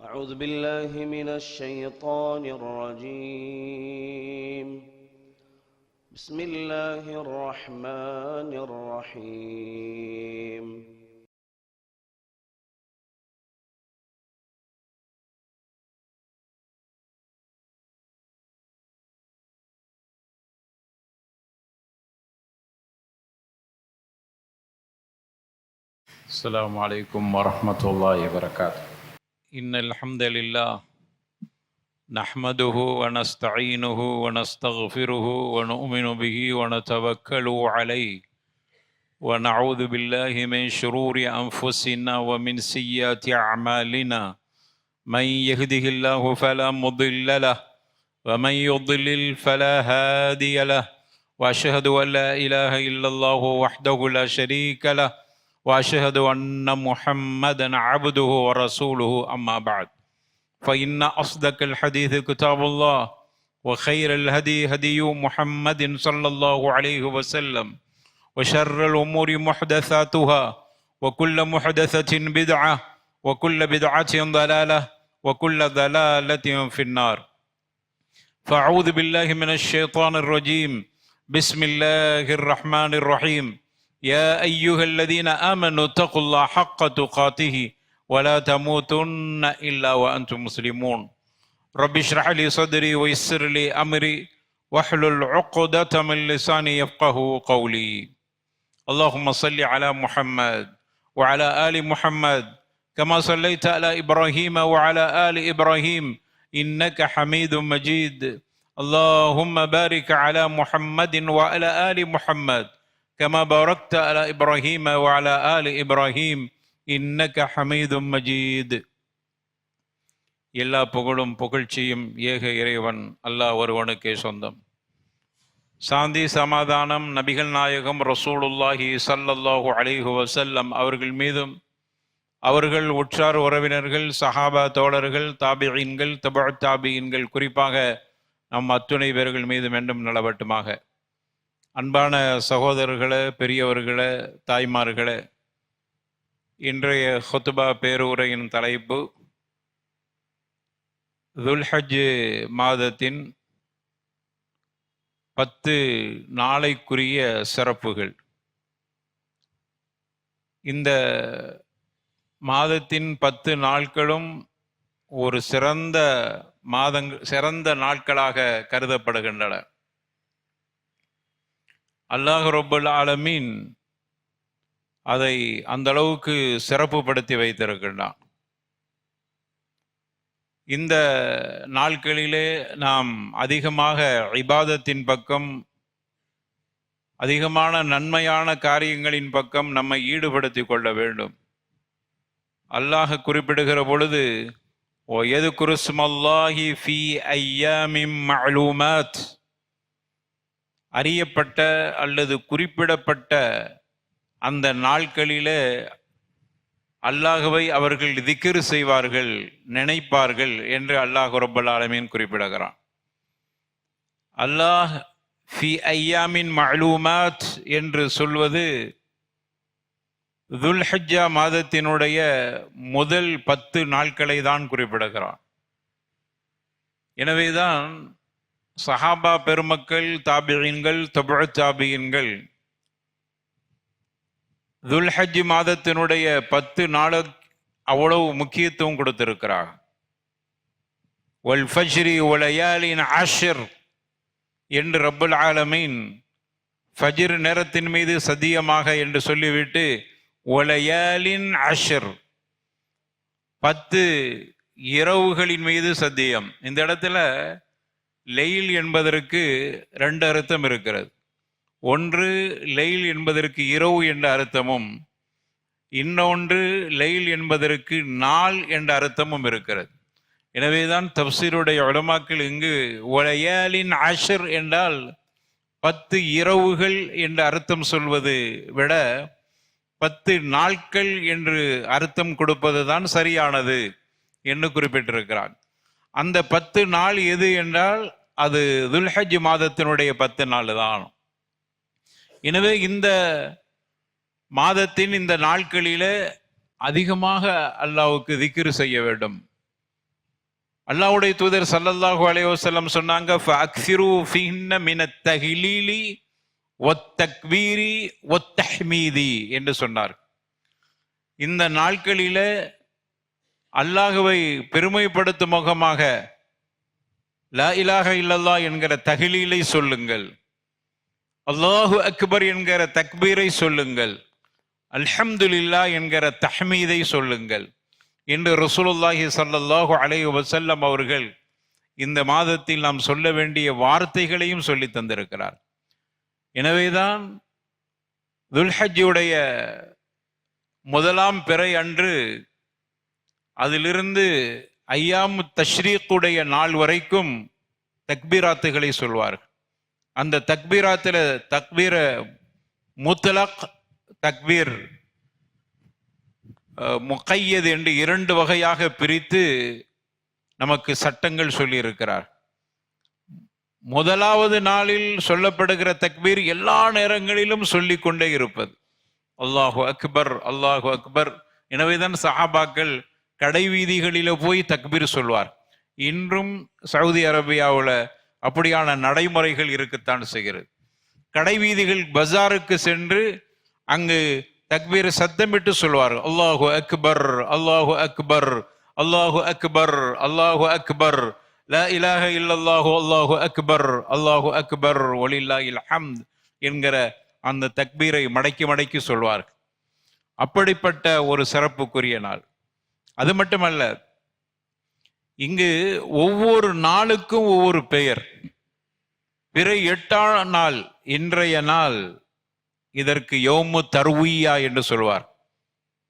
أعوذ بالله من الشيطان الرجيم. بسم الله الرحمن الرحيم. السلام عليكم ورحمة الله وبركاته. إن الحمد لله نحمده ونستعينه ونستغفره ونؤمن به ونتوكل عليه ونعوذ بالله من شرور أنفسنا ومن سيئات أعمالنا. من يهده الله فلا مضل له ومن يضلل فلا هادي له، وأشهد أن لا إله إلا الله وحده لا شريك له، وأشهد أن محمدا عبده ورسوله. أما بعد، فإن أصدق الحديث كتاب الله، وخير الهدي هدي محمد صلى الله عليه وسلم، وشر الأمور محدثاتها، وكل محدثة بدعة، وكل بدعة ضلالة، وكل ضلالة في النار. فأعوذ بالله من الشيطان الرجيم. بسم الله الرحمن الرحيم. يا أيها الذين آمنوا اتقوا الله حق تقاته ولا تموتن إلا وأنتم مسلمون. رب اشرح لي صدري ويسر لي أمري واحلل عقدة من لساني يفقه قولي. اللهم صل على محمد وعلى آل محمد كما صليت على إبراهيم وعلى آل إبراهيم إنك حميد مجيد. اللهم بارك على محمد وعلى آل محمد كما باركت على إبراهيم وعلى آل إبراهيم إنك حميد مجيد. எல்லா புகழும் புகழ்ச்சியும் ஏக இறைவன் அல்லாஹ் ஒருவனுக்கே சொந்தம். சாந்தி சமாதானம் நபிகள் நாயகம் ரசூலுல்லாஹி ஸல்லல்லாஹு அலைஹி வஸல்லம் அவர்கள் மீதும், அவர்கள் உற்றார் உறவினர்கள், சஹாபா தோழர்கள், தாபிஈன்கள், தபுஅத் தாபிஈன்கள், குறிப்பாக நம் அத்துணை பேர்கள் மீதும் என்றும் நிலவட்டுமாக. அன்பான சகோதரர்களே, பெரியவர்களே, தாய்மார்களே, இன்றைய ஹுத்பா பேருரையின் தலைப்பு துல்ஹஜ் மாதத்தின் 10 நாளைக்குரிய சிறப்புகள். இந்த மாதத்தின் 10 நாட்களும் ஒரு சிறந்த நாட்களாக கருதப்படுகின்றன. அல்லாஹ் ரப்பல் ஆலமீன் அதை அந்த அளவுக்கு சிறப்புப்படுத்தி வைத்திருக்கின்றான். இந்த நாட்களிலே நாம் அதிகமாக இபாதத்தின் பக்கம், அதிகமான நன்மையான காரியங்களின் பக்கம் நம்மை ஈடுபடுத்தி கொள்ள வேண்டும். அல்லாஹ் குறிப்பிடுகிற பொழுது وَيَذْكُرُ اسْمَ اللَّهِ فِي أَيَّامٍ مَعْلُومَاتٍ, அறியப்பட்ட அல்லது குறிப்பிடப்பட்ட அந்த நாட்களிலே அல்லாஹ்வை அவர்கள் திக்ர் செய்வார்கள், நினைப்பார்கள் என்று அல்லாஹ் ரப்பல் ஆலமீன் குறிப்பிடுகிறான். அல்லாஹ் ஃபி ஐயாமின் மஅலூமாத் என்று சொல்வது துல்ஹஜ்ஜா மாதத்தினுடைய முதல் 10 நாட்களை தான் குறிப்பிடுகிறான். எனவேதான் சஹாபா பெருமக்கள், தாபிஈன்கள், தபுஅத் தாபிஈன்கள் துல்ஹஜ் மாதத்தினுடைய 10 நாள் அவ்வளவு முக்கியத்துவம் கொடுத்திருக்கிறார். வல் ஃபஜ்ரி வலயாலின் அஷ்ர் என்று ரப்பல் ஆலமீன் ஃபஜ்ர் நேரத்தின் மீது சத்தியமாக என்று சொல்லிவிட்டு வலயாலின் அஷ்ர் 10 இரவுகளின் மீது சத்தியம். இந்த இடத்துல லெயில் என்பதற்கு 2 அர்த்தம் இருக்கிறது. ஒன்று, லெயில் என்பதற்கு இரவு என்ற அர்த்தமும், இன்னொன்று லெயில் என்பதற்கு நாள் என்ற அர்த்தமும் இருக்கிறது. எனவேதான் தப்சீருடைய உலமாக்கள் இங்கு வலயாலின் அஷ்ர் என்றால் 10 இரவுகள் என்ற அர்த்தம் சொல்வது விட 10 நாட்கள் என்று அர்த்தம் கொடுப்பது தான் சரியானது என்று குறிப்பிட்டிருக்கிறார். அந்த 10 நாள் எது என்றால் அது துல்ஹஜ் மாதத்தினுடைய 10 நாள் தான். எனவே இந்த மாதத்தின் இந்த நாட்களிலே அதிகமாக அல்லாஹ்வுக்கு திக்ர் செய்ய வேண்டும். அல்லாஹ்வுடைய தூதர் ஸல்லல்லாஹு அலைஹி வஸல்லம் சொன்னாங்க, ஃபஅக்ஸிரு ஃபீஹின்ன மினத் தஹ்லீலி வத்தக்பீரி வத்தஹ்மீதி என்று சொன்னார். இந்த நாட்களில அல்லாஹ்வை பெருமைப்படுத்தும் முகமாக லா இலாஹ இல்லல்லாஹ் என்கிற தஹ்லீலை சொல்லுங்கள், அல்லாஹு அக்பர் என்கிற தக்பீரை சொல்லுங்கள், அல்ஹம்துலில்லாஹ் என்கிற தஹ்மீதை சொல்லுங்கள் என்று ரசூலுல்லாஹி ஸல்லல்லாஹு அலைஹி வஸல்லம் அவர்கள் இந்த மாதத்தில் நாம் சொல்ல வேண்டிய வார்த்தைகளையும் சொல்லி தந்திருக்கிறார். எனவேதான் துல்ஹஜ்ஜுடைய முதலாம் பிறை அன்று அதிலிருந்து ஐயாமு தஷ்ரீக்குடைய நாள் வரைக்கும் தக்பீராத்துகளை சொல்வார்கள். அந்த தக்பீராத்தில் தக்பீர முத்லக், தக்பீர் முகையத் என்று இரண்டு வகையாக பிரித்து நமக்கு சட்டங்கள் சொல்லி இருக்கிறார். முதலாவது நாளில் சொல்லப்படுகிற தக்பீர் எல்லா நேரங்களிலும் சொல்லிக் கொண்டே இருப்பது, அல்லாஹு அக்பர் அல்லாஹு அக்பர். எனவேதான் சஹாபாக்கள் கடை வீதிகளில போய் தக்பீர் சொல்வார். இன்றும் சவுதி அரேபியாவில் அப்படியான நடைமுறைகள் இருக்கத்தான் செய்கிறது. கடை வீதிகள் பஜாருக்கு சென்று அங்கு தக்பீர் சத்தமிட்டு சொல்வார், அல்லாஹு அக்பர் அல்லாஹு அக்பர் அல்லாஹு அக்பர் அல்லாஹு அக்பர் லா இலாஹ இல்லல்லாஹு அல்லாஹு அக்பர் அல்லாஹு அக்பர் வலில்லாஹில் ஹம்த் என்கிற அந்த தக்பீரை மடக்கி மடக்கி சொல்வார். அப்படிப்பட்ட ஒரு சிறப்புக்குரிய நாள். அது மட்டுமல்ல, இங்கு ஒவ்வொரு நாளுக்கும் ஒவ்வொரு பெயர். பிற 8ஆம் நாள் இன்றைய நாள், இதற்கு யௌமு தர்வியா என்று சொல்வார்.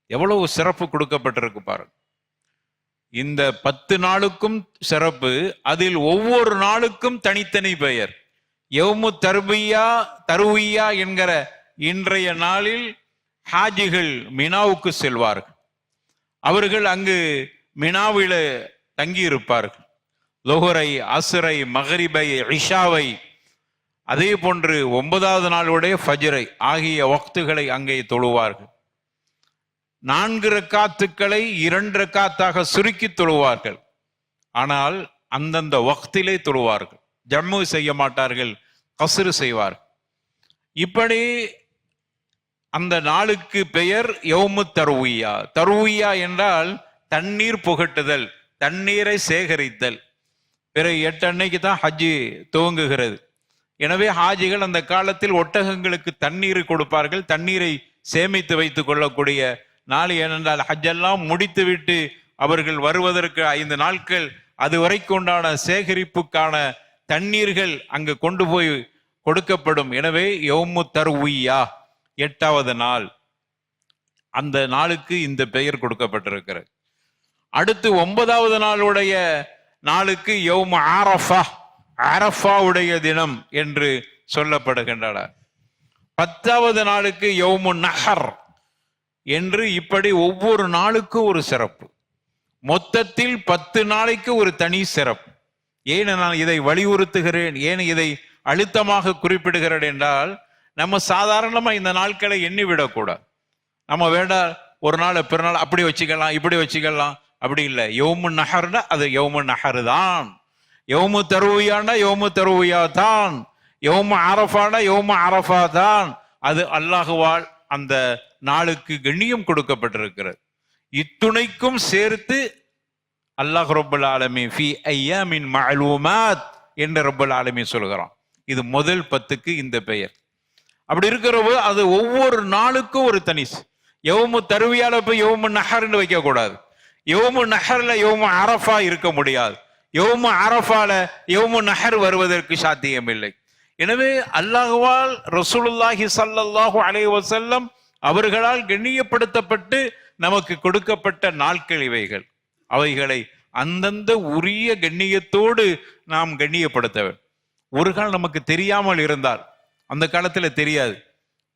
எவ்வளவு சிறப்பு கொடுக்கப்பட்டிருக்கு பாருங்க. இந்த 10 நாளுக்கும் சிறப்பு, அதில் ஒவ்வொரு நாளுக்கும் தனித்தனி பெயர். யௌமு தர்வியா என்கிற இன்றைய நாளில் ஹாஜிகள் மினாவுக்கு செல்வார்கள். அவர்கள் அங்கு மினாவில தங்கி இருப்பார்கள். லுஹரை, அஸ்ரை, மகரிபை, இஷாவை, அதே போன்று 9வது நாளுடைய ஃபஜ்ரை ஆகிய வக்துகளை அங்கே தொழுவார்கள். 4 ரக்காத்துக்களை 2 ரக்காத்தாக சுருக்கி தொழுவார்கள். ஆனால் அந்தந்த வக்திலே தொழுவார்கள், ஜம்மு செய்ய மாட்டார்கள், கஸ்ரு செய்வார்கள். இப்படி அந்த நாளுக்கு பெயர் யௌமு தர்வியா. தர்வியா என்றால் தண்ணீர் புகட்டுதல், தண்ணீரை சேகரித்தல். பிறகு 8 அன்னைக்கு தான் ஹஜ்ஜி துவங்குகிறது. எனவே ஹாஜிகள் அந்த காலத்தில் ஒட்டகங்களுக்கு தண்ணீர் கொடுப்பார்கள், தண்ணீரை சேமித்து வைத்துக் கொள்ளக்கூடிய நாள். ஏனென்றால் ஹஜ்ஜெல்லாம் முடித்துவிட்டு அவர்கள் வருவதற்கு 5 நாட்கள் அது வரைக்கும் உண்டான சேகரிப்புக்கான தண்ணீர்கள் அங்கு கொண்டு போய் கொடுக்கப்படும். எனவே யௌமு தர்வியா 8வது நாள், அந்த நாளுக்கு இந்த பெயர் கொடுக்கப்பட்டிருக்கிறது. அடுத்து 9வது நாளுடைய நாளுக்கு யௌமு அரஃபா, அரஃபாவுடைய தினம் என்று சொல்லப்படுகின்றன. 10வது நாளுக்கு யௌமு நஹர் என்று, இப்படி ஒவ்வொரு நாளுக்கும் ஒரு சிறப்பு. மொத்தத்தில் 10 நாளைக்கு ஒரு தனி சிறப்பு. ஏன் நான் இதை வலியுறுத்துகிறேன், ஏன் இதை அழுத்தமாக குறிப்பிடுகிறேன் என்றால், நம்ம சாதாரணமா இந்த நாட்களை எண்ணி விடக்கூடாது. நம்ம வேண்டாம் ஒரு நாள் பிறநாள் அப்படி வச்சுக்கலாம் இப்படி வச்சுக்கலாம், அப்படி இல்லை. யௌமு நஹர்னா அது யௌமு நஹர் தான், யௌமு தர்வியானா யௌமு தர்வியா தான், யௌமு அரஃபானா யௌமு அரஃபா தான். அது அல்லாஹ்வால் அந்த நாளுக்கு கண்ணியம் கொடுக்கப்பட்டிருக்கிறது. இத்துணைக்கும் சேர்த்து அல்லாஹ் ரப்பல் ஆலமீன் ஃபீ அய்யாமின் மஅலூமாத் என்று ரப்பல் ஆலமீன் சொல்கிறான். இது முதல் 10க்கு இந்த பெயர். அப்படி இருக்கிறபோது அது ஒவ்வொரு நாளுக்கும் ஒரு தனி. யௌமு தர்வியால போய் யௌமு நஹர்னு வைக்க கூடாது. யௌமு நஹர்ல யௌமு அரஃபா இருக்க முடியாது. யௌமு அரஃபால யௌமு நஹர் வருவதற்கு சாத்தியம் இல்லை. எனவே அல்லாஹ்வால் ரசூலுல்லாஹி ஸல்லல்லாஹு அலைஹி வஸல்லம் அவர்களால் கண்ணியப்படுத்தப்பட்டு நமக்கு கொடுக்கப்பட்ட நாட்கள் இவைகள். அவைகளை அந்தந்த உரிய கண்ணியத்தோடு நாம் கண்ணியப்படுத்த வேண்டும். ஒரு கால் நமக்கு தெரியாமல் இருந்தால், அந்த காலத்துல தெரியாது,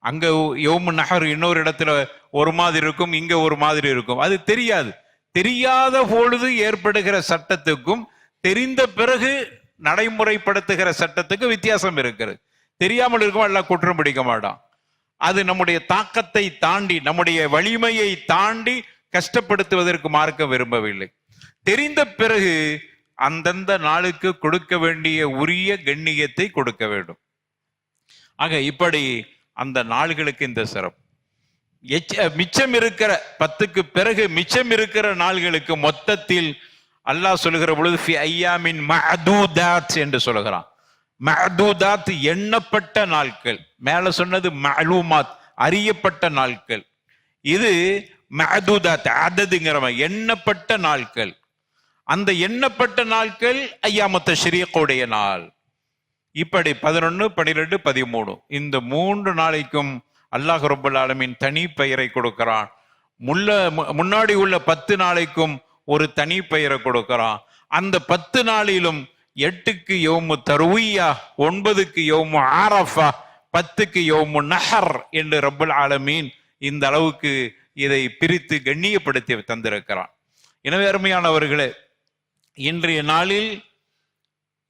அங்க யௌமு நஹர் இன்னொரு இடத்துல ஒரு மாதிரி இருக்கும், இங்க ஒரு மாதிரி இருக்கும், அது தெரியாது. தெரியாத பொழுது ஏற்படுகிற சட்டத்துக்கும் தெரிந்த பிறகு நடைமுறைப்படுத்துகிற சட்டத்துக்கு வித்தியாசம் இருக்கிறது. தெரியாமல் இருக்கும் எல்லாம் குற்றம் பிடிக்க மாட்டான். அது நம்முடைய தாக்கத்தை தாண்டி, நம்முடைய வலிமையை தாண்டி கஷ்டப்படுத்துவதற்கு மார்க்க விரும்பவில்லை. தெரிந்த பிறகு அந்தந்த நாளுக்கு கொடுக்க வேண்டிய உரிய கண்ணியத்தை கொடுக்க வேண்டும். ஆக இப்படி அந்த நாள்களுக்கு இந்த சிறப்பு. மிச்சம் இருக்கிற 10க்கு பிறகு மிச்சம் இருக்கிற நாள்களுக்கு மொத்தத்தில் அல்லாஹ் சொல்லுகிற பொழுது ஃபி ஐயாமின் மஅதூதாத் என்று சொல்லுகிறான். மஅதூதாத் எண்ணப்பட்ட நாட்கள். மேல சொன்னது மஅலூமாத் அறியப்பட்ட நாட்கள். இது மஅதூதாத் அததுங்கிற எண்ணப்பட்ட நாட்கள். அந்த எண்ணப்பட்ட நாட்கள் ஐயாமு தஷ்ரீக்குடைய நாள். இப்படி 11, 12, 13 இந்த 3 நாளைக்கும் அல்லாஹ் ரப்பல் ஆலமீன் தனி பெயரை கொடுக்கிறான். முன்னாடி உள்ள 10 நாளைக்கும் ஒரு தனி பெயரை கொடுக்கிறான். அந்த 10 நாளிலும் 8க்கு யௌமு தர்வியா, 9க்கு யௌமு ஆரஃபா, 10க்கு யௌமு நஹர் என்று ரப்பல் ஆலமீன் இந்த அளவுக்கு இதை பிரித்து கண்ணியப்படுத்தி தந்திருக்கிறான். எனவே அருமையானவர்களே, இன்றைய நாளில்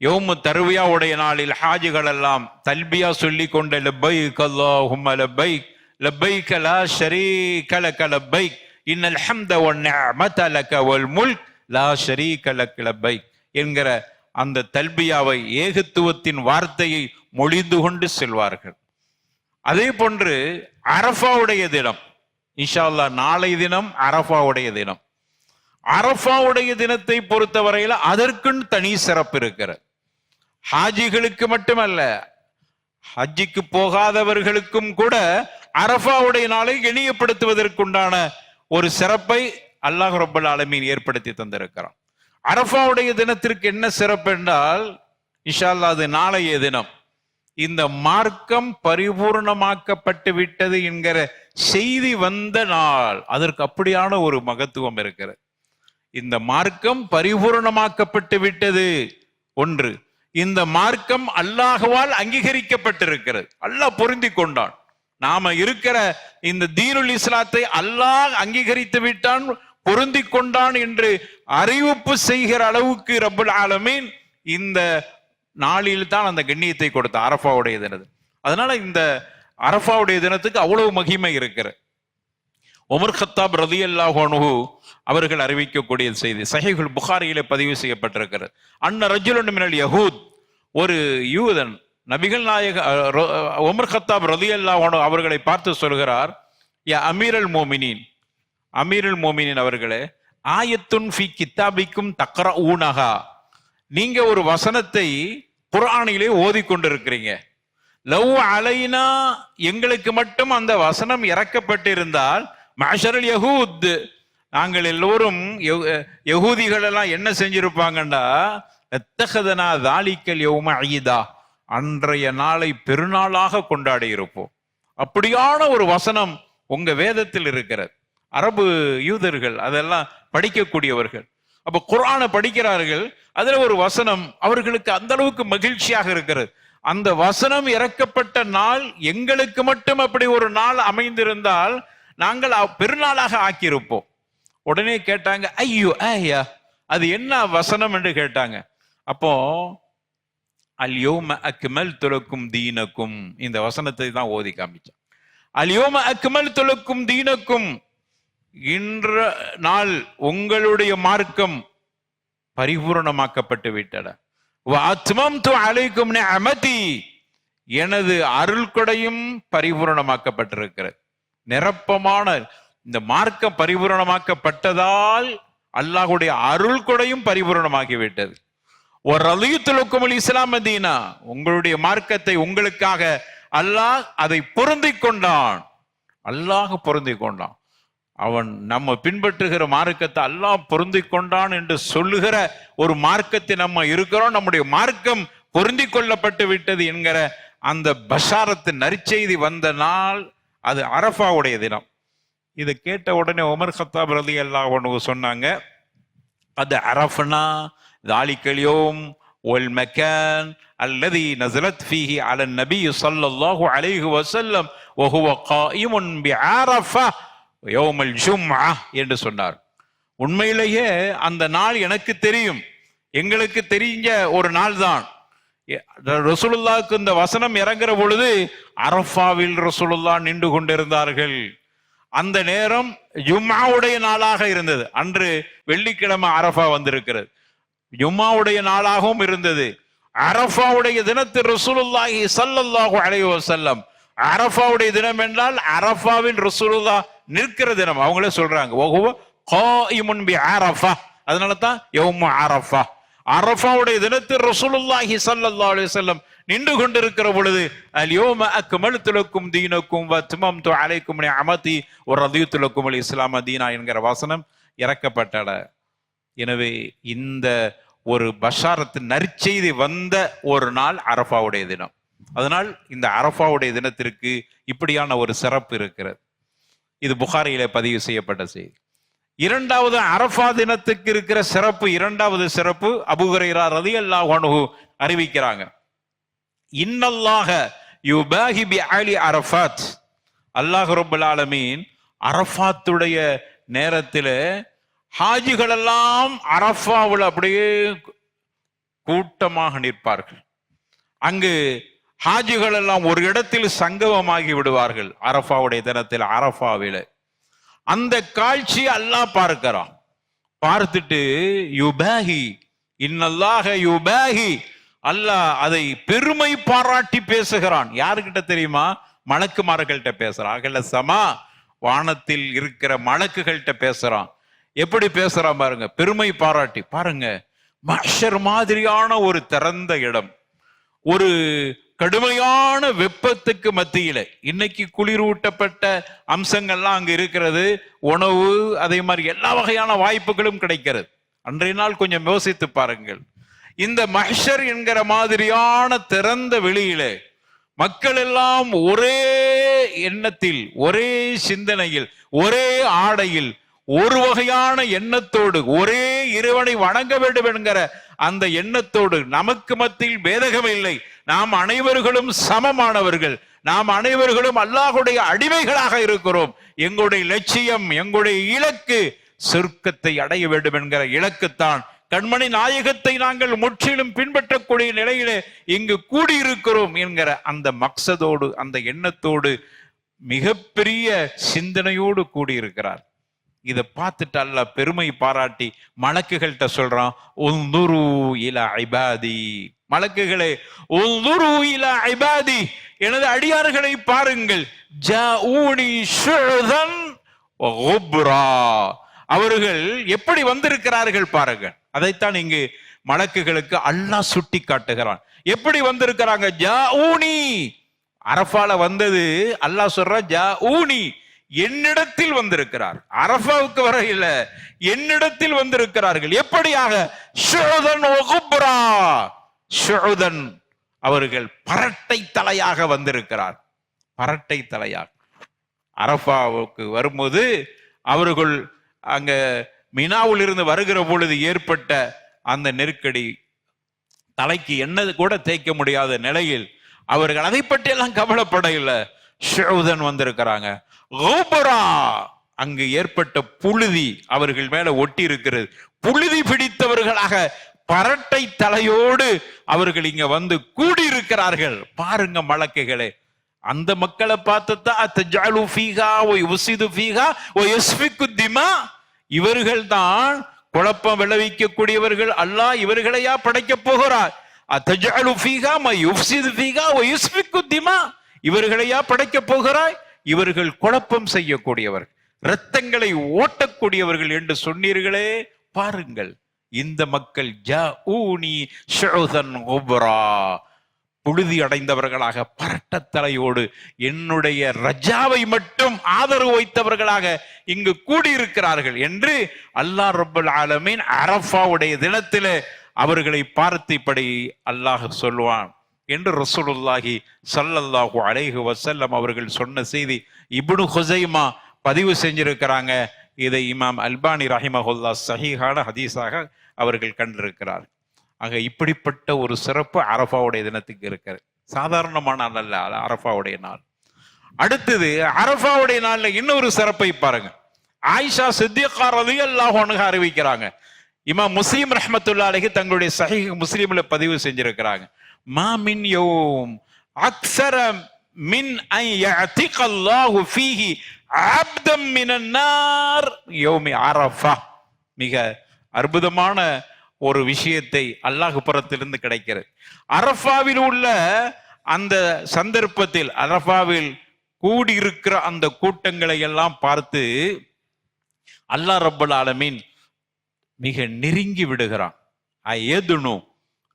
யௌமு தர்வியாவுடைய நாளில் ஹாஜிகள் எல்லாம் தல்பியா சொல்லி கொண்ட லப்பைக் அல்லாஹும்ம லப்பைக் லப்பைக் லா ஷரீக லக லப்பைக் இன்னல் ஹம்த வன் நிஅமத லக வல் முல்க் லா ஷரீக லக லப்பைக் என்கிற அந்த தல்பியாவை, ஏகத்துவத்தின் வார்த்தையை மொழிந்து கொண்டு செல்வார்கள். அதே போன்று அரஃபாவுடைய தினம், இன்ஷா அல்லாஹ் நாளை தினம் அரஃபாவுடைய தினம். அரஃபாவுடைய தினத்தை பொறுத்தவரையில் அதற்குன்னு தனி சிறப்பு இருக்கிறது. ஹாஜிகளுக்கு மட்டுமல்ல, ஹஜ்ஜிக்கு போகாதவர்களுக்கும் கூட அரஃபாவுடைய நாளை கண்ணியப்படுத்துவதற்குண்டான ஒரு சிறப்பை அல்லாஹ் ரப்பல் ஆலமீன் ஏற்படுத்தி தந்திருக்கிறான். அரஃபாவுடைய தினத்திற்கு என்ன சிறப்பு என்றால், இன்ஷா அல்லாஹ் அது நாளைய தினம் இந்த மார்க்கம் பரிபூர்ணமாக்கப்பட்டு விட்டது என்கிற செய்தி வந்த நாள். அதற்கு அப்படியான ஒரு மகத்துவம் இருக்கிறது. இந்த மார்க்கம் பரிபூர்ணமாக்கப்பட்டு விட்டது ஒன்று. இந்த மார்க்கம் அல்லாஹ்வால் அங்கீகரிக்கப்பட்டிருக்கிறது. அல்லாஹ் பொருந்தி கொண்டான். நாம இருக்கிற இந்த தீனுல் இஸ்லாத்தை அல்லாஹ் அங்கீகரித்து விட்டான், பொருந்தி கொண்டான் என்று அறிவிப்பு செய்கிற அளவுக்கு ரப்பல் ஆலமீன் இந்த நாளில் தான் அந்த கண்ணியத்தை கொடுத்த அரஃபாவுடைய தினது. அதனால இந்த அரஃபாவுடைய தினத்துக்கு அவ்வளவு மகிமை இருக்கிறது. உமர் கத்தாப் ரலியல்லாஹு அன்ஹு அவர்கள் அறிவிக்கக்கூடிய செய்தி சஹீஹுல் புகாரியிலே பதிவு செய்யப்பட்டிருக்கிறது. அன்ன ரஜுலுன் மினல் யஹூத், ஒரு யூதன் நபிகள் நாயக உமர் கத்தாப் ரலியல்லாஹு அன்ஹு அவர்களை பார்த்து சொல்கிறார், யா அமீரல் மோமினின், அமீருல் மோமினின் அவர்களே, ஆயத்துன் ஃபி கித்தாபிக்கும் தக்ரஊனஹா, நீங்க ஒரு வசனத்தை குர்ஆனிலே ஓதி கொண்டிருக்கிறீங்க. லவ் அலைனா, எங்களுக்கு மட்டும் அந்த வசனம் இறக்கப்பட்டிருந்தால், மஅஷரல் யஹூத், நாங்கள் எல்லோரும் யஹூதிகள் எல்லாம் என்ன செஞ்சிருப்பாங்கண்டா, இத்தகதனா தாலிக்கல் யௌம ஈதா, அன்றைய நாளை பெருநாளாக கொண்டாடி இருப்போம். அப்படியான ஒரு வசனம் உங்க வேதத்தில் இருக்கிறது. அரபு யூதர்கள் அதெல்லாம் படிக்கக்கூடியவர்கள். அப்ப குர்ஆனை படிக்கிறார்கள். அதுல ஒரு வசனம் அவர்களுக்கு அந்த அளவுக்கு மகிழ்ச்சியாக இருக்கிறது. அந்த வசனம் இறக்கப்பட்ட நாள் எங்களுக்கு மட்டும் அப்படி ஒரு நாள் அமைந்திருந்தால் நாங்கள் பெருநாளாக ஆக்கியிருப்போம். உடனே கேட்டாங்க, ஐயோ ஐயா அது என்ன வசனம் என்று கேட்டாங்க. அப்போ அல்யோம அக்மல்து லக்கும் தீனக்கும், இந்த வசனத்தை தான் ஓதி காமிச்சான். அல்யோம அக்மல்து லக்கும் தீனக்கும், இன்ற நாள் உங்களுடைய மார்க்கம் பரிபூர்ணமாக்கப்பட்டு விட்டன. வஅத்மம்து அலைக்கும் நிஅமதி, எனது அருள் கொடையும் பரிபூர்ணமாக்கப்பட்டிருக்கிறது. நிரப்பமான இந்த மார்க்கம் பரிபூர்ணமாக்கப்பட்டதால் அல்லாஹ்வுடைய அருள் கொடையும் பரிபூர்ணமாகிவிட்டது. ஒரு ரலியத்துல் இஸ்லாம் தீனா, உங்களுடைய மார்க்கத்தை உங்களுக்காக அல்லாஹ் அதை பொருந்தி கொண்டான். அல்லாஹ் பொருந்தி கொண்டான். அவன் நம்ம பின்பற்றுகிற மார்க்கத்தை அல்லாஹ் பொருந்தி கொண்டான் என்று சொல்லுகிற ஒரு மார்க்கத்தை நம்ம இருக்கிறோம். நம்முடைய மார்க்கம் பொருந்தி கொள்ளப்பட்டு விட்டது என்கிற அந்த பஷாரத்து நற்செய்தி வந்த நாள் அது அரஃபாவுடைய தினம். இதை கேட்ட உடனே உமர் கத்தாப் ரலியல்லாஹு அன்ஹு சொன்னாங்க, அது அரஃப்னா தாலிகல் யௌம் வல் மகான் அல்லதி நஸலத் ஃபீஹி அலன் நபி ஸல்லல்லாஹு அலைஹி வஸல்லம் வ ஹுவ காயிமுன் பிஅரஃபா யௌமல் ஜும்ஆ என்று சொன்னார். உண்மையிலேயே அந்த நாள் எனக்கு தெரியும், எங்களுக்கு தெரிஞ்ச ஒரு நாள் தான். ரசூலுல்லாஹ்க்கு இந்த வசனம் இறங்குற பொழுது அரஃபாவில் ரசூலுல்லாஹ் நின்று கொண்டிருந்தார்கள். அந்த நேரம் ஜும்ஆவுடைய நாளாக இருந்தது. அன்று வெள்ளிக்கிழமை அரஃபா வந்திருக்கிறது. ஜும்மாவுடைய நாளாகவும் இருந்தது. அரஃபாவுடைய தினத்தில் ரசூலுல்லாஹி ஸல்லல்லாஹு அலைஹி வஸல்லம், அரஃபாவுடைய தினம் என்றால் அரஃபாவில் ரசூலுல்லாஹ் நிற்கிற தினம். அவங்களே சொல்றாங்க வஹுவ காயிமுன் பி அரஃபா, அதனால தான் யௌமு அரஃபா. அரஃபாவுடைய தினத்தில் ரசூலுல்லாஹி ஸல்லல்லாஹு அலைஹி வஸல்லம் நின்று கொண்டிருக்கிற பொழுது அல் யௌம அக்மல்து லக்கும் தீனக்கும் வ அத்மம்து அலைக்கும் நிஅமதி வ ரதியது லக்கும் அல் இஸ்லாம தீனா என்கிற வசனம் இறக்கப்பட்டட. எனவே இந்த ஒரு பஷாரத்து நற்செய்தி வந்த ஒரு நாள் அரஃபாவுடைய தினம். அதனால் இந்த அரஃபாவுடைய தினத்திற்கு இப்படியான ஒரு சிறப்பு இருக்கிறது. இது புகாரியிலே பதிவு செய்யப்பட்ட செய்தி. இரண்டாவது அரஃபா தினத்துக்கு இருக்கிற சிறப்பு, இரண்டாவது சிறப்பு அபூ ஹுரைரா ரலியல்லாஹு அன்ஹு அறிவிக்கிறாங்க. இன்னல்லாஹ யுபாஹி பி அலி அரஃபாத், அல்லாஹ் ரப்பல் ஆலமீன் அரஃபாத்துடைய நேரத்தில் ஹாஜிகள் எல்லாம் அரஃபாவில் அப்படியே கூட்டமாக நிற்பார்கள். அங்கு ஹாஜிகள் எல்லாம் ஒரு இடத்தில் சங்கமமாகி விடுவார்கள். அரஃபாவுடைய தினத்தில் அரஃபாவில் அந்த காட்சி அல்லாஹ் பார்க்கிறான். பார்த்துட்டு யுபாஹி, இன்னல்லாஹ யுபாஹி, அல்லாஹ் அதை பெருமை பாராட்டி பேசுகிறான். யாருக்கிட்ட தெரியுமா? மலக்குமார்கள்ட்ட பேசுறான். சமா வானத்தில் இருக்கிற மலக்குகள்கிட்ட பேசுறான். எப்படி பேசுறான் பாருங்க, பெருமை பாராட்டி. பாருங்க, மஹ்ஷர் மாதிரியான ஒரு திறந்த இடம், ஒரு கடுமையான வெப்பத்துக்கு மத்தியில இன்னைக்கு குளிரூட்டப்பட்ட அம்சங்கள்லாம் அங்க இருக்கிறது. உணவு, அதே மாதிரி எல்லா வகையான வாய்ப்புகளும் கிடைக்கிறது. அன்றைய நாள் கொஞ்சம் யோசித்து பாருங்கள். இந்த மஹ்ஷர் என்கிற மாதிரியான திறந்த வெளியில மக்கள் எல்லாம் ஒரே எண்ணத்தில், ஒரே சிந்தனையில், ஒரே ஆடையில், ஒரு வகையான எண்ணத்தோடு, ஒரே இறைவனை வணங்க வேண்டும் என்கிற அந்த எண்ணத்தோடு, நமக்கு மத்தியில் பேதகம் இல்லை, நாம் அனைவர்களும் சமமானவர்கள், நாம் அனைவர்களும் அல்லாஹ்வுடைய அடிமைகளாக இருக்கிறோம், எங்களுடைய லட்சியம், எங்களுடைய இலக்கு சொர்க்கத்தை அடைய வேண்டும் என்கிற இலக்குத்தான், கண்மணி நாயகத்தை நாங்கள் முற்றிலும் பின்பற்றக்கூடிய நிலையிலே இங்கு கூடியிருக்கிறோம் என்கிற அந்த மக்சதோடு, அந்த எண்ணத்தோடு, மிகப்பெரிய சிந்தனையோடு கூடியிருக்கிறார். இதை பார்த்துட்டு அல்லாஹ் பெருமை பாராட்டி மலக்குகள்கிட்ட சொல்றான், உன்துரு இலா இபாதி, மலக்குகளே உன்துரு இலா இபாதி, எனது அடியார்களை பாருங்கள், ஜாஊனி ஷுஅதன் வ குப்ரா, அவர்கள் எப்படி வந்திருக்கிறார்கள் பாருங்கள். அதைத்தான் இங்கு மலக்குகளுக்கு அல்லாஹ் சுட்டி காட்டுகிறான். எப்படி வந்திருக்கிறாங்க? ஜாஊனி, அரஃபால வந்தது அல்லாஹ் சொல்ற, ஜாஊனி, என்னிடத்தில் வந்திருக்கிறார். அரஃபாவுக்கு வர இல்ல, என்னிடத்தில் வந்திருக்கிறார்கள். எப்படியாக? ஷுஅதன் வ குப்ரா, ஷுஅதன், அவர்கள் பரட்டை தலையாக வந்திருக்கிறார். பரட்டை தலையாக அரஃபாவுக்கு வரும்போது அவர்கள் அங்க மினாவில் இருந்து வருகிற பொழுது ஏற்பட்ட அந்த நெருக்கடி, தலைக்கு எண்ணெய் கூட தேய்க்க முடியாத நிலையில் அவர்கள் அதை பற்றி எல்லாம் கவலைப்பட இல்லை. ஷுஅதன் வந்திருக்கிறாங்க. குப்ரா, அங்கு ஏற்பட்ட புழுதி அவர்கள் மேல ஒட்டி இருக்கிறது. புழுதி பிடித்தவர்களாக பரட்டை தலையோடு அவர்கள் இங்க வந்து கூடியிருக்கிறார்கள். பாருங்க மலக்குகளே, அந்த மக்களை பார்த்துதான் இவர்கள் தான் குழப்பம் விளைவிக்கக்கூடியவர்கள். அல்லாஹ் இவர்களையா படைக்க போகிறார்? இவர்களையா படைக்க போகிறாய்? இவர்கள் குழப்பம் செய்யக்கூடியவர்கள், இரத்தங்களை ஓட்டக்கூடியவர்கள் என்று சொன்னீர்களே. பாருங்கள், இந்த மக்கள் ஜாஊனி ஷுஅதன் குப்ரா, புழுதி அடைந்தவர்களாக பரட்டத்தலையோடு என்னுடைய ரஜாவை மட்டும் ஆதரவு வைத்தவர்களாக இங்கு கூடியிருக்கிறார்கள் என்று அல்லாஹ் ரப்பல் ஆலமீன் அரஃபாவுடைய தினத்திலே அவர்களை பார்த்து இப்படி அல்லாஹ் சொல்வான் என்று ரசூலுல்லாஹி ஸல்லல்லாஹு அலைஹி வஸல்லம் அவர்கள் சொன்ன செய்தி இப்னு ஹுஸைமா பதிவு செஞ்சிருக்கிறாங்க. இதை இமாம் அல்பானி ரஹிமஹுல்லாஹ் சஹீஹான ஹதீஸாக அவர்கள் கண்டிருக்கிறார். ஆக இப்படிப்பட்ட ஒரு சிறப்பு அரஃபாவுடைய தினத்துக்கு இருக்கிறது. சாதாரணமான நாள் அல்ல அரஃபாவுடைய நாள். அடுத்தது அரஃபாவுடைய நாள்ல இன்னொரு சிறப்பை பாருங்க. ஆயிஷா சித்திகா ரலியல்லாஹு அன்ஹா அறிவிக்கிறாங்க. இமாம் முஸ்லிம் ரஹ்மத்துல்லாஹி அலைஹி தங்களுடைய சஹீஹ் முஸ்லிம்ல பதிவு செஞ்சிருக்கிறாங்க. மா மின் யௌம் அக்ஸர மின் அன் யஅதிக அல்லாஹு ஃபீஹி அப்தம் மினன் நார் யௌமி அரஃபா. மிக அற்புதமான ஒரு விஷயத்தை அல்லாஹ் புறத்திலிருந்து கிடைக்கிறது. அரஃபாவில் உள்ள அந்த சந்தர்ப்பத்தில், அரஃபாவில் கூடியிருக்கிற அந்த கூட்டங்களை எல்லாம் பார்த்து அல்லாஹ் ரப்பல் ஆலமீன் மிக நெருங்கி விடுகிறான்.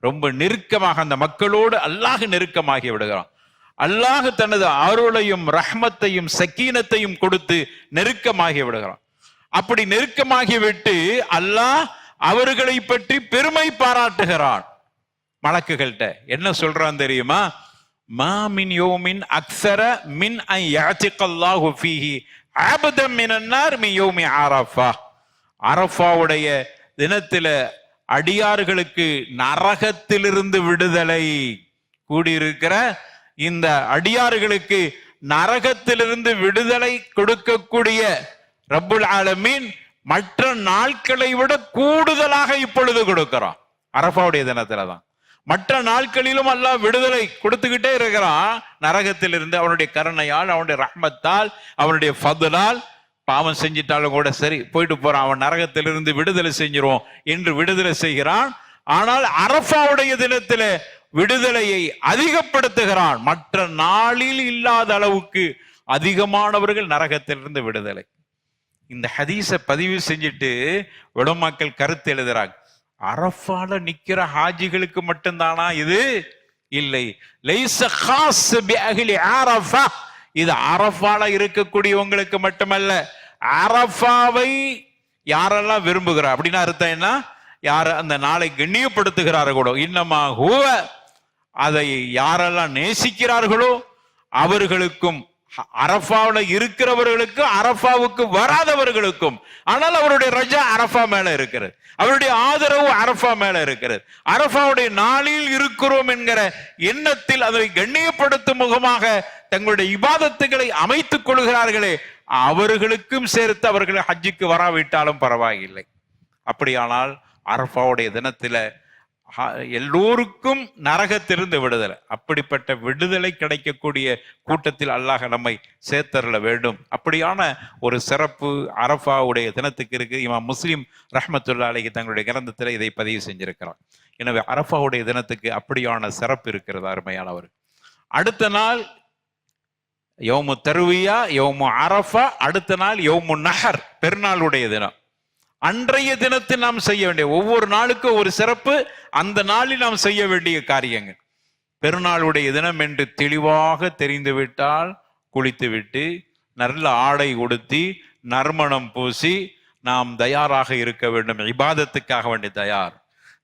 ரொம்ப நெருக்கமாக அந்த மக்களோடு அல்லாஹ் நெருக்கமாகி விடுகிறான். அல்லாஹ் தனது அருளையும் ரஹ்மத்தையும் சக்கீனத்தையும் கொடுத்து நெருக்கமாகி விடுகிறான். அப்படி நெருக்கமாகி விட்டு அல்லாஹ் அவர்களை பற்றி பெருமை பாராட்டுகிறான். மலக்குகள்கிட்ட என்ன சொல்றான் தெரியுமா? மா மின் யௌமின் அக்ஸர மின் அன் யஅதிகல்லாஹு ஃபீஹி அபதம் மினன் நார் மின் யௌமி அரஃபா. அரஃபாவுடைய தினத்தில அடியார்களுக்கு நரகத்திலிருந்து விடுதலை, கூடியிருக்கிற இந்த அடியார்களுக்கு நரகத்திலிருந்து விடுதலை கொடுக்கக்கூடிய ரப்புல் ஆலமீன் மற்ற நாட்களை விட கூடுதலாக இப்பொழுது கொடுக்கிறான். அரஃபாவுடைய தினத்துல தான். மற்ற நாட்களிலும் அல்லாஹ் விடுதலை கொடுத்துக்கிட்டே இருக்கிறான் நரகத்திலிருந்து. அவனுடைய கருணையால், அவனுடைய ரஹ்மத்தால், அவனுடைய ஃபதுலால். பாவம் செஞ்சிட்டாலும் கூட சரி, போயிட்டு போறான், அவன் நரகத்திலிருந்து விடுதலை செஞ்சிருவோம் என்று விடுதலை செய்கிறான். ஆனால் அரஃபாவுடைய தினத்தில விடுதலையை அதிகப்படுத்துகிறான். மற்ற நாளில் இல்லாத அளவுக்கு அதிகமானவர்கள் நரகத்திலிருந்து விடுதலை. இந்த ஹதீஸை பதிவு செஞ்சுட்டு உலமாக்கள் கருத்து எழுதுறாங்க. அரஃபால நிக்கிற ஹாஜிகளுக்கு மட்டும்தானா இது? இல்லை, லைஸ காஸ் பி அஹ்லி அரஃபா. இது அரஃபால இருக்கக்கூடியவங்களுக்கு மட்டுமல்ல, அரஃபாவை யாரெல்லாம் விரும்புகிறார் அப்படின்னா அர்த்தம் என்ன? யார் அந்த நாளை கண்ணியப்படுத்துகிறார்களோ, இன்னமா ஹுவ, அதை யாரெல்லாம் நேசிக்கிறார்களோ அவர்களுக்கும், அரஃபாவில் இருக்கிறவர்களுக்கும் அரஃபாவுக்கு வராதவர்களுக்கும். ஆனால் அவருடைய ரஜா அரஃபா மேல இருக்கிறது, அவருடைய ஆதரவு அரஃபா மேல இருக்கிறது. அரஃபாவுடைய நாளில் இருக்கிறோம் என்கிற எண்ணத்தில் அதை கண்ணியப்படுத்தும் முகமாக தங்களுடைய இபாதத்துகளை அமைத்துக் கொள்கிறார்களே, அவர்களுக்கும் சேர்த்து அவர்கள் ஹஜ்ஜுக்கு வராவிட்டாலும் பரவாயில்லை. அப்படியானால் அரஃபாவுடைய தினத்துல எல்லோருக்கும் நரகத்திலிருந்து விடுதலை. அப்படிப்பட்ட விடுதலை கிடைக்கக்கூடிய கூட்டத்தில் அல்லாஹ் நம்மை சேர்த்தருள வேண்டும். அப்படியான ஒரு சிறப்பு அரஃபாவுடைய தினத்துக்கு இருக்கு. இமாம் முஸ்லிம் ரஹ்மத்துல்லாஹி அலைஹி தங்களுடைய கிரந்தத்தில் இதை பதிவு செஞ்சிருக்கிறார். எனவே அரஃபாவுடைய தினத்துக்கு அப்படியான சிறப்பு இருக்கிறது அருமையானவர். அடுத்த நாள் யௌமு தர்வியா, யௌமு அரஃபா. அடுத்த நாள் யௌமு நஹர், பெருநாளுடைய தினம். அன்றைய தினத்தில் நாம் செய்ய வேண்டிய, ஒவ்வொரு நாளுக்கும் ஒரு சிறப்பு, அந்த நாளில் நாம் செய்ய வேண்டிய காரியங்கள். பெருநாளுடைய தினம் என்று தெளிவாக தெரிந்துவிட்டால் குளித்துவிட்டு நல்ல ஆடை உடுத்தி நறுமணம் பூசி நாம் தயாராக இருக்க வேண்டும். இபாதத்துக்காக வேண்டிய தயார்.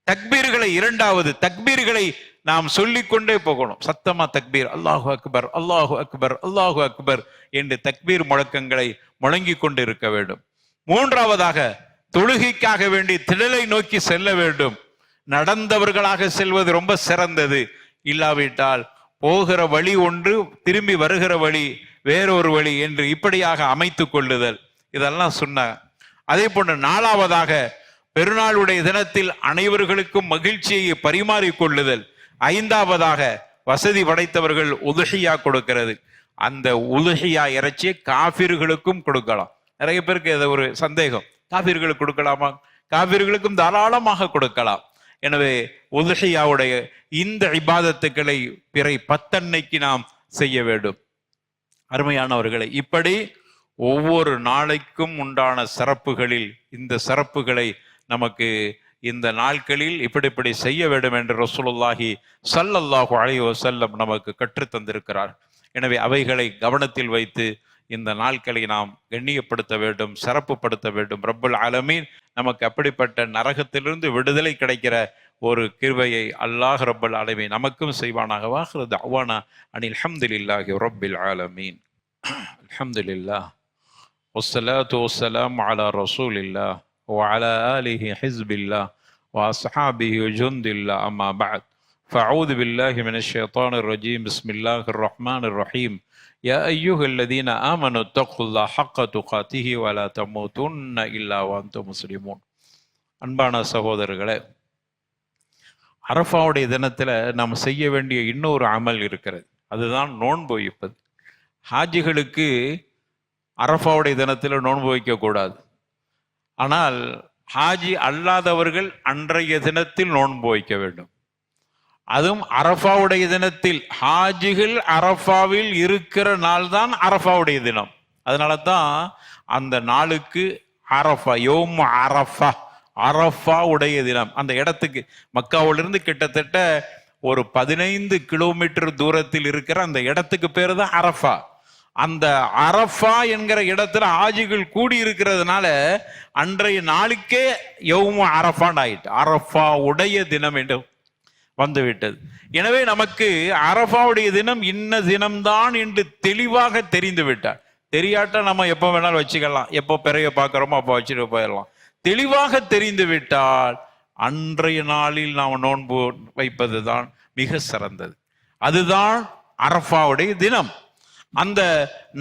தக்பீர்களை, இரண்டாவது தக்பீர்களை நாம் சொல்லிக்கொண்டே போகணும். சத்தமா தக்பீர், அல்லாஹு அக்பர், அல்லாஹு அக்பர், அல்லாஹு அக்பர் என்று தக்பீர் முழக்கங்களை முழங்கி கொண்டு இருக்க வேண்டும். மூன்றாவதாக தொழுகைக்காக வேண்டி திடலை நோக்கி செல்ல வேண்டும். நடந்தவர்களாக செல்வது ரொம்ப சிறந்தது. இல்லாவிட்டால் போகிற வழி ஒன்று, திரும்பி வருகிற வழி வேறொரு வழி என்று இப்படியாக அமைத்து கொள்ளுதல், இதெல்லாம் சொன்னாங்க. அதே போன்று நாலாவதாக பெருநாளுடைய தினத்தில் அனைவர்களுக்கும் மகிழ்ச்சியை பரிமாறிக்கொள்ளுதல். ஐந்தாவதாக வசதி படைத்தவர்கள் உதுஹியா கொடுக்கிறது. அந்த உதுஹியா இறைச்சியை காஃபிர்களுக்கும் கொடுக்கலாம். நிறைய பேருக்கு இது ஒரு சந்தேகம், காஃபிர்களுக்கு கொடுக்கலாமா? காஃபிர்களுக்கும் தாராளமாக கொடுக்கலாம். எனவே உதுஹியாவுடைய இந்த இபாதத்துக்களை பிறை 10 அன்னைக்கு நாம் செய்ய வேண்டும். அருமையானவர்களை, இப்படி ஒவ்வொரு நாளைக்கும் உண்டான சிறப்புகளில் இந்த சிறப்புகளை நமக்கு இந்த நாட்களில் இப்படி செய்ய வேண்டும் என்று ரசூலுல்லாஹி ஸல்லல்லாஹு அலைஹி வஸல்லம் நமக்கு கற்றுத் தந்திருக்கிறார். எனவே அவைகளை கவனத்தில் வைத்து இந்த நாட்களை நாம் கண்ணியப்படுத்த வேண்டும், சிறப்புப்படுத்த வேண்டும். ரப்புல் ஆலமீன் நமக்கு அப்படிப்பட்ட நரகத்திலிருந்து விடுதலை கிடைக்கிற ஒரு கிருபையை அல்லாஹ் ரப்புல் ஆலமீன் நமக்கும் செய்வானாக. வாஹிரு தஅவானா அனில் ஹம்துலில்லாஹி ரப்பில் ஆலமீன். அல்ஹம்துலில்லாஹ் வஸ்ஸலாத்து வஸ்ஸலாமு அலா ரசூலில்லாஹ் وعلى آله حزب الله وأصحابه جند الله أما بعد فأعوذ بالله من الشيطان الرجيم بسم الله الرحمن الرحيم يا أيها الذين آمنوا اتقوا الله حق تقاته ولا تموتن إلا وأنتم مسلمون. அன்பான சகோதரர்களே, அரஃபாவுடைய தினத்தில் நாம் செய்ய வேண்டிய இன்னொரு அமல் இருக்கிறது. அதுதான் நோன்பு வைப்பது. ஹாஜிகளுக்கு அரஃபாவுடைய தினத்தில் நோன்பு வைக்கக்கூடாது. ஆனால் ஹாஜி அல்லாதவர்கள் அன்றைய தினத்தில் நோன்பு வைக்க வேண்டும். அதுவும் அரஃபாவுடைய தினத்தில். ஹாஜிகள் அரஃபாவில் இருக்கிற நாள் தான் அரஃபாவுடைய தினம். அதனால தான் அந்த நாளுக்கு அரஃபா, யௌம் அரஃபா, அரஃபா உடைய தினம். அந்த இடத்துக்கு மக்காவிலிருந்து கிட்டத்தட்ட ஒரு 15 கிலோமீட்டர் தூரத்தில் இருக்கிற அந்த இடத்துக்கு பேரு தான் அரஃபா. அந்த அரஃபா என்கிற இடத்துல ஆஜிகள் கூடி இருக்கிறதுனால அன்றைய நாளுக்கே யௌம் அரஃபான் ஆயிட்டு, அரஃபா உடைய தினம் என்று வந்துவிட்டது. எனவே நமக்கு அரஃபாவுடைய தினம் இன்ன தினம்தான் என்று தெளிவாக தெரிந்து விட்டார். தெரியாட்டா நம்ம எப்போ வேணாலும் வச்சுக்கலாம், எப்போ பிறைய பார்க்கிறோமோ அப்போ வச்சுட்டு போயிடலாம். தெளிவாக தெரிந்து விட்டால் அன்றைய நாளில் நாம் நோன்பு வைப்பது தான் மிக சிறந்தது. அதுதான் அரஃபாவுடைய தினம். அந்த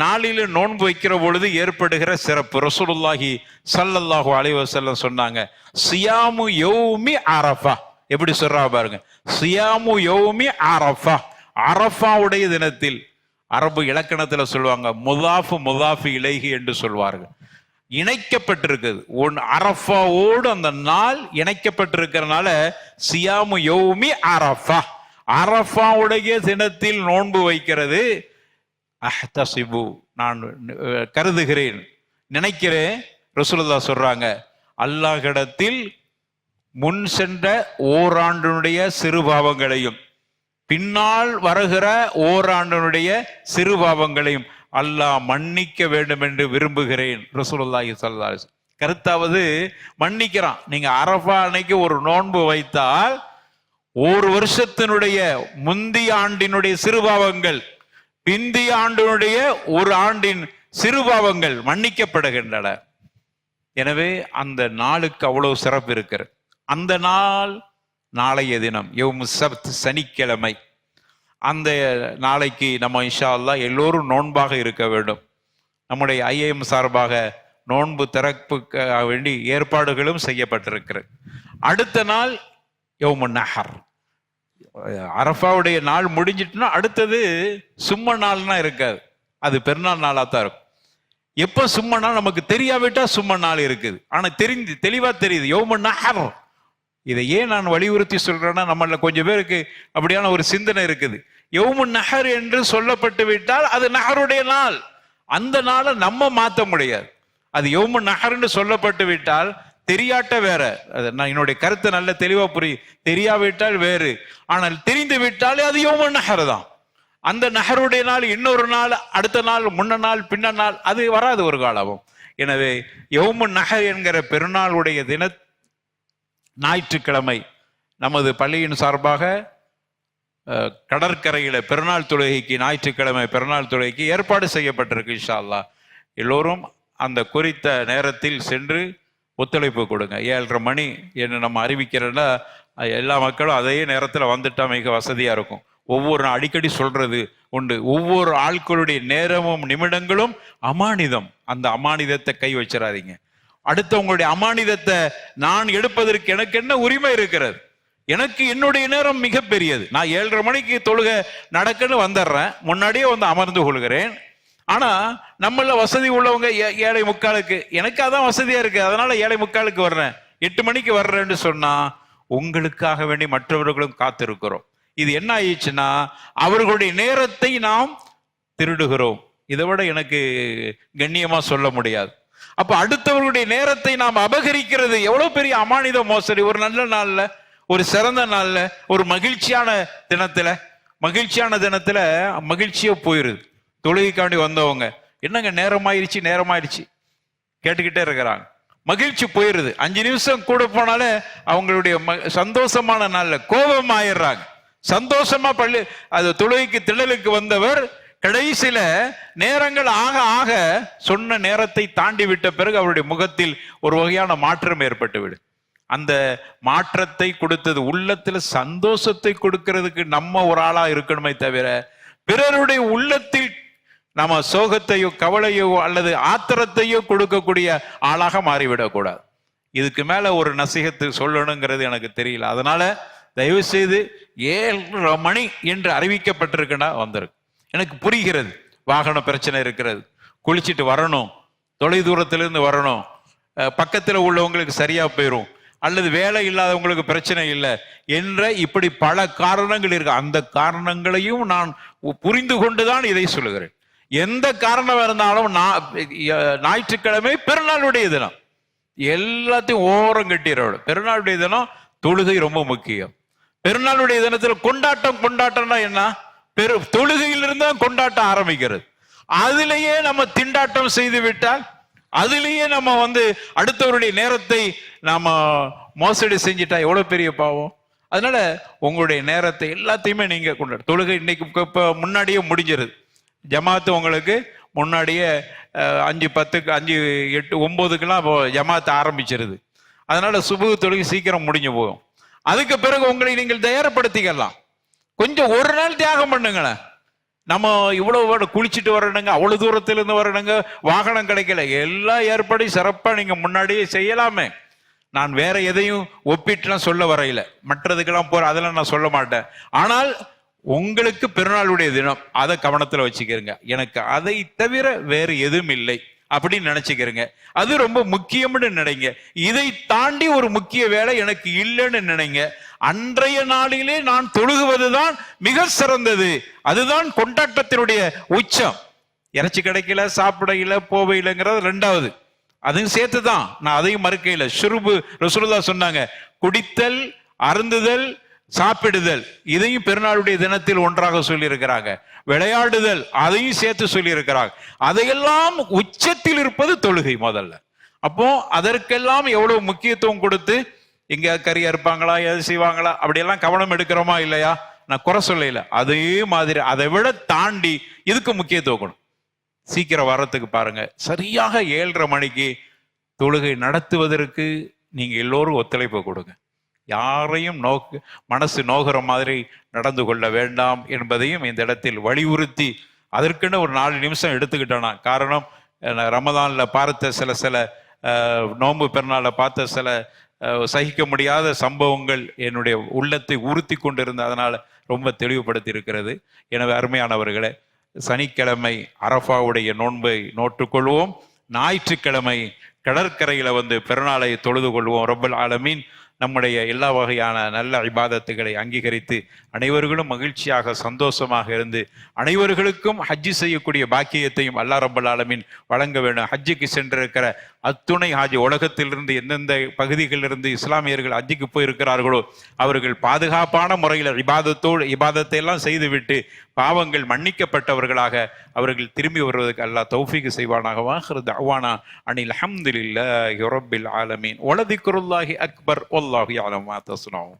நாளில் நோன்பு வைக்கிற பொழுது ஏற்படுகிற சிறப்பு ரசூலுல்லாஹி ஸல்லல்லாஹு அலைஹி வஸல்லம் சொன்னாங்க, சியாமு யௌமி அரஃபா. எப்படி சொல்றா பாருங்க, சியாமு யௌமி அரஃபா, அரஃபாவுடைய தினத்தில். அரபு இலக்கணத்துல சொல்லுவாங்க முதாஃபு முதாஃபு இலைஹி என்று சொல்வார்கள். இணைக்கப்பட்டிருக்குது அரஃபாவோடு அந்த நாள் இணைக்கப்பட்டிருக்கிறதுனால சியாமு யௌமி அரஃபா, அரஃபாவுடைய தினத்தில் நோன்பு வைக்கிறது. அஹ்தசிபு, நான் கருதுகிறேன், நினைக்கிறேன். ரசூலுல்லாஹ் சொல்றாங்க, அல்லாஹ்விடத்தில் முன் சென்ற ஓராண்டினுடைய சிறுபாவங்களையும் பின்னால் வருகிற ஓராண்டினுடைய சிறுபாவங்களையும் அல்லாஹ் மன்னிக்க வேண்டும் என்று விரும்புகிறேன். ரசூலுல்லாஹி ஸல்லல்லாஹு அலைஹி வஸல்லம் கருத்தாவது மன்னிக்கிறான். நீங்க அரஃபா அன்னைக்கு ஒரு நோன்பு வைத்தால் ஒரு வருஷத்தினுடைய முந்தைய ஆண்டினுடைய சிறுபாவங்கள், பிந்திய ஆண்டினுடைய ஒரு ஆண்டின் சிறுபாவங்கள் மன்னிக்கப்படுகின்றன. எனவே அந்த நாளுக்கு அவ்வளவு சிறப்பு இருக்கிறது. அந்த நாள் நாளைய தினம் யௌமு சப்த், சனிக்கிழமை. அந்த நாளைக்கு நம்ம இன்ஷா அல்லாஹ் எல்லோரும் நோன்பாக இருக்க வேண்டும். நம்முடைய ஐஏஎம் சார்பாக நோன்பு திறப்புக்கு வேண்டி ஏற்பாடுகளும் செய்யப்பட்டிருக்கிறது. அடுத்த நாள் யௌமு நஹர், அரஃபாவுடைய நாள் முடிஞ்சிட்டுனா அடுத்தது சும்ம நாள்னா இருக்காது, அது பெருநாள் நாளாக தான் இருக்கும். எப்போ சும்ம நாள் நமக்கு தெரியாவிட்டா சும்ம நாள் இருக்குது, ஆனால் தெளிவா தெரியுது யௌமு நஹர். இதை ஏன் நான் வலியுறுத்தி சொல்றேன்னா, நம்மள கொஞ்சம் பேருக்கு அப்படியான ஒரு சிந்தனை இருக்குது. யௌமு நஹர் என்று சொல்லப்பட்டு விட்டால் அது நஹருடைய நாள், அந்த நாளை நம்ம மாற்ற முடியாது. அது யௌமு நஹர்ன்னு சொல்லப்பட்டு விட்டால் தெரியாட்ட வேற. நான் என்னுடைய கருத்தை நல்ல தெளிவா தெரியாவிட்டால் வேறு, ஆனால் தெரிந்து விட்டாலே அது யௌமு நஹர் தான். அந்த நஹருடைய நாள் இன்னொரு நாள், அடுத்த நாள், முன்ன நாள், பின்ன நாள், அது வராது ஒரு காலமும். எனவே யௌமு நஹர் என்கிற பெருநாளுடைய ஞாயிற்றுக்கிழமை நமது பள்ளியின் சார்பாக கடற்கரையில பெருநாள் தொழுகைக்கு, ஞாயிற்றுக்கிழமை பெருநாள் தொழுகைக்கு ஏற்பாடு செய்யப்பட்டிருக்கு. இன்ஷா அல்லாஹ் எல்லோரும் அந்த குறித்த நேரத்தில் சென்று ஒத்துழைப்பு கொடுங்க. 7:30 மணி என்று நம்ம அறிவிக்கிறோன்னா எல்லா மக்களும் அதே நேரத்தில் வந்துட்டா மிக வசதியா இருக்கும். ஒவ்வொரு அடிக்கடி சொல்றது உண்டு, ஒவ்வொரு ஆட்களுடைய நேரமும் நிமிடங்களும் அமானிதம். அந்த அமானிதத்தை கை வச்சிடாதீங்க. அடுத்தவங்களுடைய அமானிதத்தை நான் எடுப்பதற்கு எனக்கு என்ன உரிமை இருக்கிறது? எனக்கு என்னுடைய நேரம் மிக பெரியது. நான் 7:30 மணிக்கு தொழுகை நடக்குன்னு வந்துடுறேன், முன்னாடியே வந்து அமர்ந்து கொள்கிறேன். ஆனா நம்மள வசதி உள்ளவங்க 7:45, எனக்கு அதான் வசதியா இருக்கு, அதனால 7:45 வர்றேன், 8 மணிக்கு வர்றேன்னு சொன்னா உங்களுக்காக வேண்டி மற்றவர்களும் காத்திருக்கிறோம். இது என்ன ஆயிடுச்சுன்னா அவர்களுடைய நேரத்தை நாம் திருடுகிறோம். இதை விட எனக்கு கண்ணியமா சொல்ல முடியாது. அப்ப அடுத்தவர்களுடைய நேரத்தை நாம் அபகரிக்கிறது எவ்வளவு பெரிய அமானித மோசடி. ஒரு நல்ல நாள்ல, ஒரு சிறந்த நாள்ல, ஒரு மகிழ்ச்சியான தினத்துல மகிழ்ச்சியா போயிருது. தொழுகைக்காண்டி வந்தவங்க என்னங்க நேரமாயிருச்சு கேட்டுக்கிட்டே இருக்கிறாங்க, மகிழ்ச்சி போயிருது. 5 நிமிஷம் கூட போனாலே அவங்களுடைய சந்தோஷமான நாள்ல கோபம் ஆயிடுறாங்க. சந்தோஷமா அது தொழுகைக்கு திடலுக்கு வந்தவர் கடைசியில நேரங்கள் ஆக ஆக சொன்ன நேரத்தை தாண்டி விட்ட பிறகு அவருடைய முகத்தில் ஒரு வகையான மாற்றம் ஏற்பட்டு விடும். அந்த மாற்றத்தை கொடுத்தது உள்ளத்துல சந்தோஷத்தை கொடுக்கிறதுக்கு நம்ம ஒரு ஆளா இருக்கணுமே தவிர பிறருடைய உள்ளத்தில் நம்ம சோகத்தையோ கவலையோ அல்லது ஆத்திரத்தையோ கொடுக்கக்கூடிய ஆளாக மாறிவிடக்கூடாது. இதுக்கு மேல ஒரு நசிகத்து சொல்லணுங்கிறது எனக்கு தெரியல. அதனால தயவு செய்து 7:30 மணி என்று அறிவிக்கப்பட்டிருக்குன்னா வந்திருக்கு. எனக்கு புரிகிறது, வாகன பிரச்சனை இருக்கிறது, குளிச்சுட்டு வரணும், தொலை தூரத்திலிருந்து வரணும், பக்கத்தில் உள்ளவங்களுக்கு சரியா போயிடும், அல்லது வேலை இல்லாதவங்களுக்கு பிரச்சனை இல்லை என்ற இப்படி பல காரணங்கள் இருக்கு. அந்த காரணங்களையும் நான் புரிந்து கொண்டுதான் இதை சொல்லுகிறேன். எந்த காரணம் இருந்தாலும் ஞாயிற்றுக்கிழமை பெருநாளுடைய தினம், எல்லாத்தையும் ஓரம் கட்டிடுற பெருநாளுடைய தினம் தொழுகை ரொம்ப முக்கியம். பெருநாளுடைய தினத்தில் கொண்டாட்டம்னா என்ன? தொழுகையிலிருந்து தான் கொண்டாட்டம் ஆரம்பிக்கிறது. அதிலேயே நம்ம திண்டாட்டம் செய்து விட்டால், அதிலேயே நம்ம அடுத்தவருடைய நேரத்தை நாம மோசடி செஞ்சிட்டா எவ்வளவு பெரிய பாவம். அதனால உங்களுடைய நேரத்தை எல்லாத்தையுமே நீங்க கொண்டாடு. தொழுகை இன்னைக்கு இப்ப முன்னாடியே முடிஞ்சிருது. ஜமாத்து உங்களுக்கு முன்னாடியே 5:10 5:08 9க்கெல்லாம் ஜமாத்து ஆரம்பிச்சிருது. அதனால சுபஹ் தொழுகை சீக்கிரம் முடிஞ்சு போகும். அதுக்கு பிறகு உங்களை நீங்கள் தயார்படுத்திக்கலாம். கொஞ்சம் ஒரு நாள் தியாகம் பண்ணுங்களேன். நம்ம இவ்வளவு குளிச்சுட்டு வரணுங்க, அவ்வளவு தூரத்துல இருந்து வரணுங்க, வாகனம் கிடைக்கல, எல்லா ஏற்பாடையும் சிறப்பா நீங்க முன்னாடியே செய்யலாமே. நான் வேற எதையும் ஒப்பிட்டுலாம் சொல்ல வரையில, மற்றதுக்கெல்லாம் போற அதெல்லாம் நான் சொல்ல மாட்டேன். ஆனால் உங்களுக்கு பெருநாளுடைய தினம், அதை கவனத்துல வச்சுக்கிறங்க. எனக்கு அதை தவிர வேறு எதுவும் இல்லை அப்படின்னு நினைச்சுக்கிறங்க. அது ரொம்ப முக்கியம்னு நினைங்க. இதை தாண்டி ஒரு முக்கிய வேலை எனக்கு இல்லைன்னு நினைங்க. அன்றைய நாளிலே நான் தொழுகுவதுதான் மிக சிறந்தது. அதுதான் கொண்டாட்டத்தினுடைய உச்சம். இறைச்சி கிடைக்கல, சாப்பிடல, போவையிலங்கிறது ரெண்டாவது, அதையும் சேர்த்துதான். நான் அதையும் மறுக்கையில. ஷுர்பு ரசூலுல்லாஹ் சொன்னாங்க, குடித்தல், அருந்துதல், சாப்பிடுதல், இதையும் பெருநாளுடைய தினத்தில் ஒன்றாக சொல்லி இருக்கிறாங்க. விளையாடுதல், அதையும் சேர்த்து சொல்லி இருக்கிறாங்க. அதையெல்லாம் உச்சத்தில் இருப்பது தொழுகை முதல்ல. அப்போ அதற்கெல்லாம் எவ்வளவு முக்கியத்துவம் கொடுத்து, இங்க கறி அறுப்பாங்களா, எது செய்வாங்களா, அப்படியெல்லாம் கவனம் எடுக்கிறோமா இல்லையா? நான் குறை சொல்லல. அதே மாதிரி அதை விட தாண்டி இதுக்கு முக்கியத்துவம் கொடுக்கும். சீக்கிரம் வர்றதுக்கு பாருங்க. சரியாக 7:30 மணிக்கு தொழுகை நடத்துவதற்கு நீங்க எல்லோரும் ஒத்துழைப்பு கொடுங்க. யாரையும் மனசு நோகிற மாதிரி நடந்து கொள்ள வேண்டாம் என்பதையும் இந்த இடத்தில் வலியுறுத்தி, அதற்குன்னு ஒரு 4 நிமிஷம் எடுத்துக்கிட்டோன்னா, காரணம் ரமதான்ல பார்த்த சில நோன்பு பெருநாளை பார்த்த சில சகிக்க முடியாத சம்பவங்கள் என்னுடைய உள்ளத்தை உறுத்தி கொண்டிருந்த, அதனால ரொம்ப தெளிவுபடுத்தி இருக்கிறது. எனவே அருமையானவர்களே, சனிக்கிழமை அரஃபாவுடைய நோன்பை நோற்றுக்கொள்வோம். ஞாயிற்றுக்கிழமை கடற்கரையில பெருநாளை தொழுது கொள்வோம். ரப்பல் ஆலமீன் நம்முடைய எல்லா வகையான நல்ல இபாதத்துகளை அங்கீகரித்து அனைவர்களும் மகிழ்ச்சியாக சந்தோஷமாக இருந்து அனைவர்களுக்கும் ஹஜ்ஜி செய்யக்கூடிய பாக்கியத்தையும் அல்லாஹ் ரப்பல் ஆலமீன் வழங்க வேண்டும். ஹஜ்ஜுக்கு சென்றிருக்கிற அத்துணை ஹாஜி, உலகத்திலிருந்து எந்தெந்த பகுதிகளிலிருந்து இஸ்லாமியர்கள் ஹஜ்ஜுக்கு போயிருக்கிறார்களோ அவர்கள் பாதுகாப்பான முறையில் இபாதத்தை எல்லாம் செய்துவிட்டு பாவங்கள் மன்னிக்கப்பட்டவர்களாக அவர்கள் திரும்பி வருவதற்கு அல்லாஹ் தௌஃபீக் செய்வானாக. வாஹிரு தஅவானா அனில் ஹம்துலில்லாஹி ரப்பில் ஆலமீன். வலதிக்ருல்லாஹி அக்பர். வல்லாஹு யஅலமு மா தஸ்னஊன்.